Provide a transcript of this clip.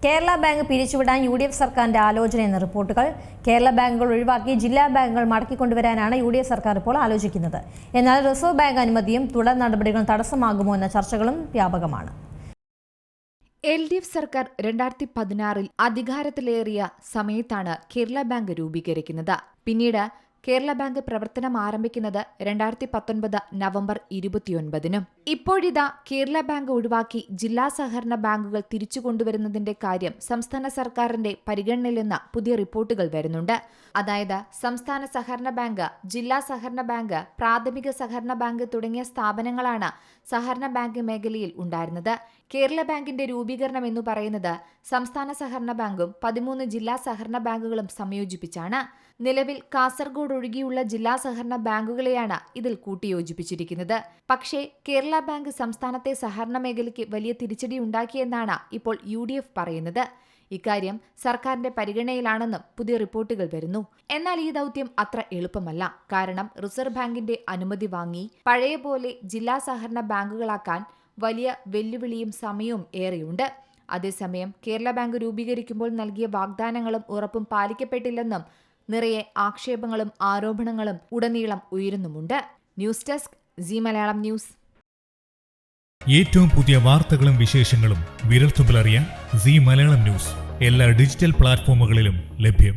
Kerala bank പിരിച്ചുവിടാൻ UDF സർക്കാരിന്റെ ആലോചനയെന്ന റിപ്പോർട്ടുകൾ. കേരള ബാങ്കുകൾ ഒഴിവാക്കി ജില്ലാ ബാങ്കുകൾ മടക്കിക്കൊണ്ടുവരാനാണ് UDF സർക്കാർ ഇപ്പോൾ ആലോചിക്കുന്നത്. എന്നാൽ റിസർവ് ബാങ്ക് അനുമതിയും തുടർ നടപടികളും തടസ്സമാകുമോ എന്ന ചർച്ചകളും വ്യാപകമാണ്. LDF സർക്കാർ 2016 അധികാരത്തിലേറിയ സമയത്താണ് കേരള ബാങ്ക് രൂപീകരിക്കുന്നത്. പിന്നീട് കേരള ബാങ്ക് പ്രവർത്തനം ആരംഭിക്കുന്നത് 2019 നവംബർ 29-നും. ഇപ്പോഴിതാ കേരള ബാങ്ക് ഒഴിവാക്കി ജില്ലാ സഹകരണ ബാങ്കുകൾ തിരിച്ചുകൊണ്ടുവരുന്നതിന്റെ കാര്യം സംസ്ഥാന സർക്കാരിന്റെ പരിഗണനയിലെന്ന പുതിയ റിപ്പോർട്ടുകൾ വരുന്നുണ്ട്. അതായത് സംസ്ഥാന സഹകരണ ബാങ്ക്, ജില്ലാ സഹകരണ ബാങ്ക്, പ്രാഥമിക സഹകരണ ബാങ്ക് തുടങ്ങിയ സ്ഥാപനങ്ങളാണ് സഹകരണ ബാങ്ക് മേഖലയിൽ ഉണ്ടായിരുന്നത്. കേരള ബാങ്കിന്റെ രൂപീകരണം എന്ന് പറയുന്നത് സംസ്ഥാന സഹകരണ ബാങ്കും 13 ജില്ലാ സഹകരണ ബാങ്കുകളും സംയോജിപ്പിച്ചാണ്. നിലവിൽ കാസർഗോഡ് ഒഴികെയുള്ള ജില്ലാ സഹകരണ ബാങ്കുകളെയാണ് ഇതിൽ കൂട്ടിയോജിപ്പിച്ചിരിക്കുന്നത്. പക്ഷേ കേരള ബാങ്ക് സംസ്ഥാനത്തെ സഹകരണ മേഖലയ്ക്ക് വലിയ തിരിച്ചടി ഉണ്ടാക്കിയെന്നാണ് ഇപ്പോൾ UDF പറയുന്നത്. ഇക്കാര്യം സർക്കാരിന്റെ പരിഗണനയിലാണെന്നും പുതിയ റിപ്പോർട്ടുകൾ വരുന്നു. എന്നാൽ ഈ ദൗത്യം അത്ര എളുപ്പമല്ല. കാരണം റിസർവ് ബാങ്കിന്റെ അനുമതി വാങ്ങി പഴയ പോലെ ജില്ലാ സഹകരണ ബാങ്കുകളാക്കാൻ വലിയ വെല്ലുവിളിയും സമയവും ഏറെയുണ്ട്. അതേസമയം കേരള ബാങ്ക് രൂപീകരിക്കുമ്പോൾ നൽകിയ വാഗ്ദാനങ്ങളും ഉറപ്പും പാലിക്കപ്പെട്ടില്ലെന്നും നിറയെ ആക്ഷേപങ്ങളും ആരോപണങ്ങളും ഉടനീളം ഉയരുന്നുമുണ്ട്. News desk Zee Malayalam news. ഏറ്റവും പുതിയ വാർത്തകളും വിശേഷങ്ങളും വിരൽത്തുമ്പിലറിയാൻ സീ മലയാളം ന്യൂസ് എല്ലാ ഡിജിറ്റൽ പ്ലാറ്റ്ഫോമുകളിലും ലഭ്യം.